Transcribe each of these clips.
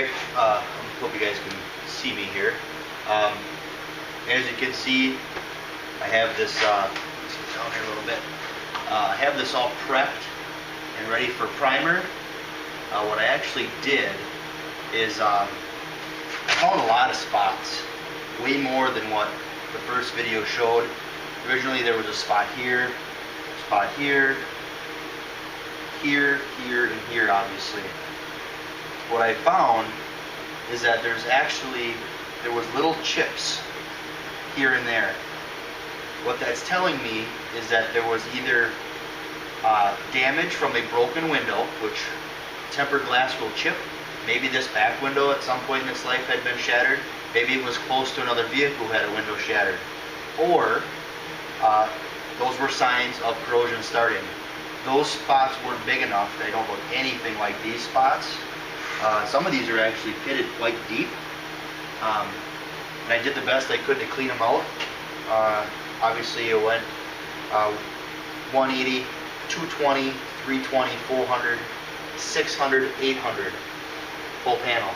quick. I hope you guys can see me here. As you can see, I have this, let's get down here a little bit. I have this all prepped and ready for primer. What I actually did is I found a lot of spots, way more than what the first video showed. Originally there was a spot here, here, and here obviously. What I found is that there was little chips here and there. What that's telling me is that there was either damage from a broken window, which tempered glass will chip. Maybe this back window at some point in its life had been shattered. Maybe it was close to another vehicle who had a window shattered. Or those were signs of corrosion starting. Those spots weren't big enough. They don't look anything like these spots. Some of these are actually pitted quite deep. And I did the best I could to clean them out. Obviously it went 180, 220, 320, 400, 600, 800, full panel.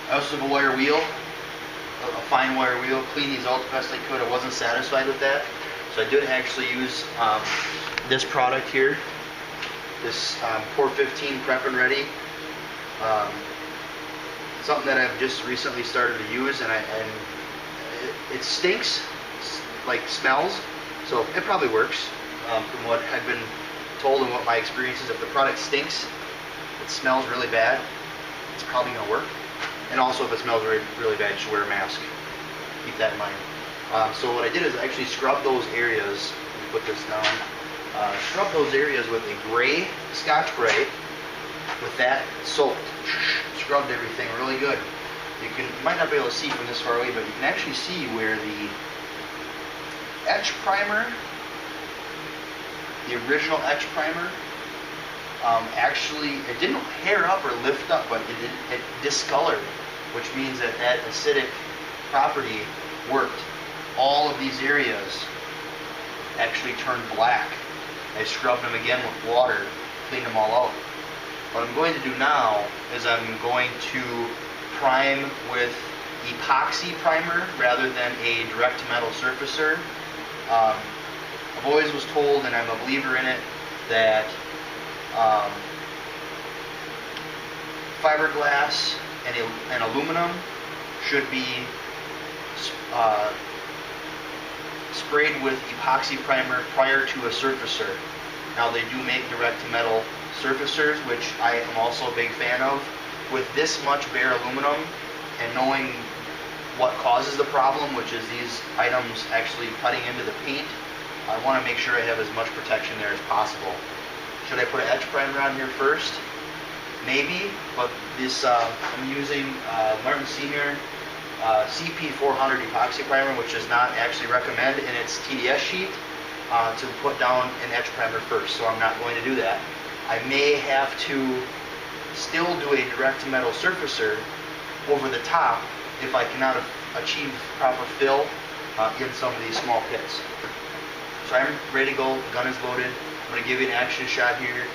I also have a wire wheel, a fine wire wheel. Cleaned these out the best I could. I wasn't satisfied with that, so I did actually use this product here, this Port 15 Prep and Ready. Something that I've just recently started to use, and it stinks, like smells, so it probably works. From what I've been told and what my experience is, if the product stinks, it smells really bad, it's probably going to work. And also if it smells really bad, you should wear a mask. Keep that in mind. So what I did is I actually scrubbed those areas. Let me put this down. Scrub those areas with a gray Scotch-Brite with that soaked. Scrubbed everything really good. You might not be able to see from this far away, but you can actually see where the etch primer, the original etch primer, actually, it didn't hair up or lift up, but it discolored, which means that that acidic property worked. All of these areas actually turned black. I scrubbed them again with water, cleaned them all out. What I'm going to do now is I'm going to prime with epoxy primer rather than a direct metal surfacer. I've always was told, and I'm a believer in it, that fiberglass and aluminum should be sprayed with epoxy primer prior to a surfacer. Now they do make direct metal surfacers, which I am also a big fan of. With this much bare aluminum and knowing what causes the problem, which is these items actually cutting into the paint, I want to make sure I have as much protection there as possible. Should I put an etch primer on here first? Maybe, but this I'm using Martin Senior CP400 epoxy primer, which does not actually recommend in its TDS sheet to put down an etch primer first, so I'm not going to do that. I may have to still do a direct metal surfacer over the top if I cannot achieve proper fill in some of these small pits. So I'm ready to go, the gun is loaded. I'm going to give you an action shot here.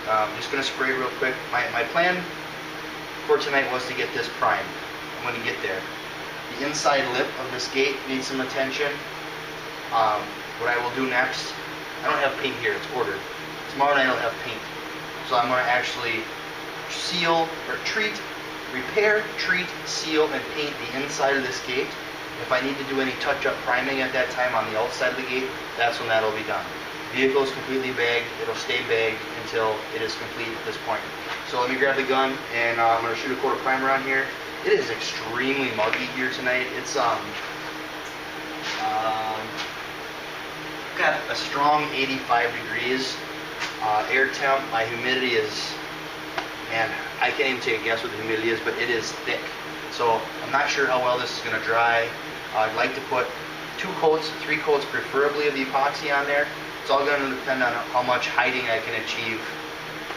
I'm just going to spray real quick. My plan for tonight was to get this primed. I'm going to get there. The inside lip of this gate needs some attention. What I will do next, I don't have paint here, it's ordered. Tomorrow night I'll have paint. So I'm going to actually seal or repair, treat, seal, and paint the inside of this gate. If I need to do any touch-up priming at that time on the outside of the gate, that's when that'll be done. The vehicle is completely bagged. It'll stay bagged until it is complete at this point. So let me grab the gun, and I'm going to shoot a coat of primer on here. It is extremely muggy here tonight. It's got a strong 85 degrees air temp. My humidity is, man, I can't even take a guess what the humidity is, but it is thick. So I'm not sure how well this is going to dry. I'd like to put 2 coats, 3 coats preferably of the epoxy on there. It's all going to depend on how much hiding I can achieve.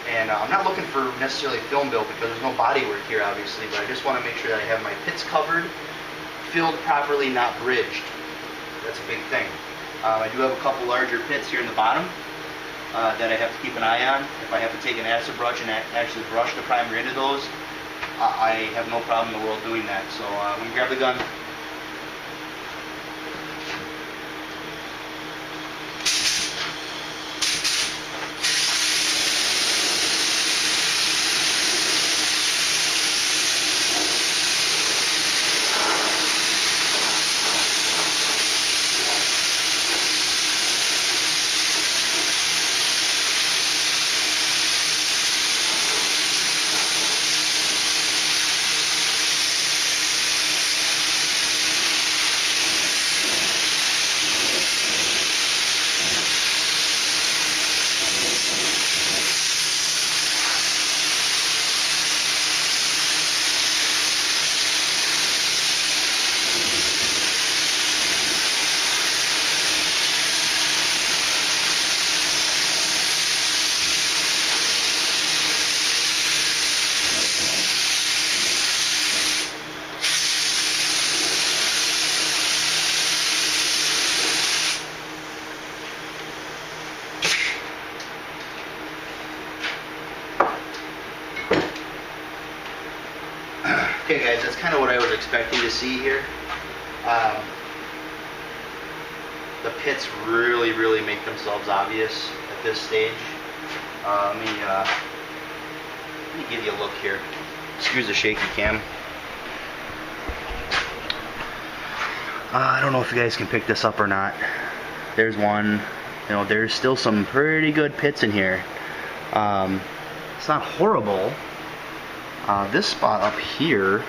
And I'm not looking for necessarily film build because there's no body work here obviously, but I just want to make sure that I have my pits covered, filled properly, not bridged. That's a big thing. I do have a couple larger pits here in the bottom. that I have to keep an eye on. If I have to take an acid brush and actually brush the primer into those, I have no problem in the world doing that. So I'm going to grab the gun. Okay guys, that's kind of what I was expecting to see here. The pits really make themselves obvious at this stage. Let me give you a look here. Excuse the shaky cam. I don't know if you guys can pick this up or not. There's one. You know, there's still some pretty good pits in here. It's not horrible. This spot up here,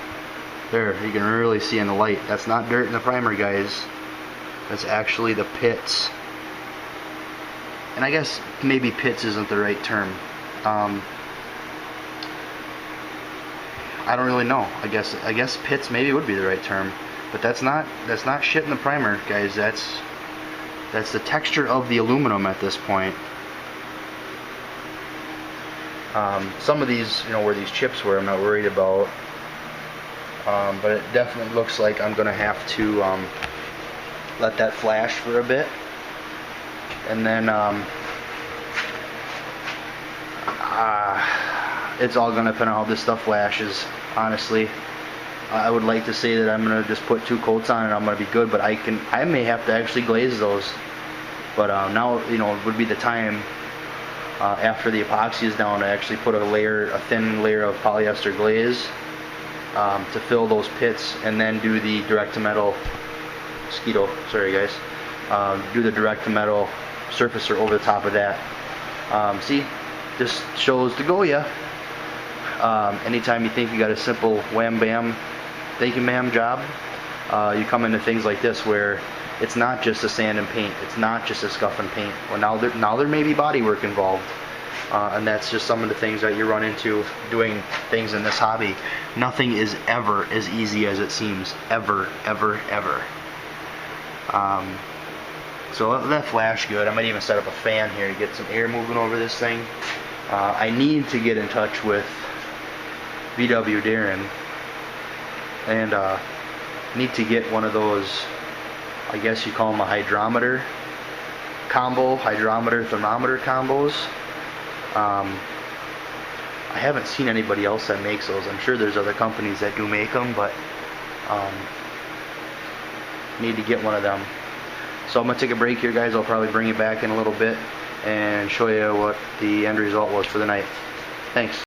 there, you can really see in the light. That's not dirt in the primer, guys. That's actually the pits. And I guess maybe pits isn't the right term. I don't really know. I guess pits maybe would be the right term. But that's not shit in the primer, guys. That's the texture of the aluminum at this point. Some of these, you know, where these chips were, I'm not worried about. But it definitely looks like I'm gonna have to let that flash for a bit, and then it's all gonna depend on how this stuff flashes. Honestly, I would like to say that I'm gonna just put 2 coats on and I'm gonna be good, but I may have to actually glaze those. But now, you know, would be the time. After the epoxy is down, to actually put a thin layer of polyester glaze to fill those pits, and then do the direct-to-metal sorry guys, do the direct-to-metal surfacer over the top of that. See, this shows the Goya. Anytime you think you got a simple wham bam, thank you ma'am job, you come into things like this where it's not just a sand and paint. It's not just a scuff and paint. Well, now there may be body work involved, and that's just some of the things that you run into doing things in this hobby. Nothing is ever as easy as it seems. Ever. So let that flash good. I might even set up a fan here to get some air moving over this thing. I need to get in touch with VW Darren, and need to get one of those, I guess you call them a hydrometer thermometer combos. I haven't seen anybody else that makes those. I'm sure there's other companies that do make them, but need to get one of them. So I'm going to take a break here, guys. I'll probably bring you back in a little bit and show you what the end result was for the night. Thanks.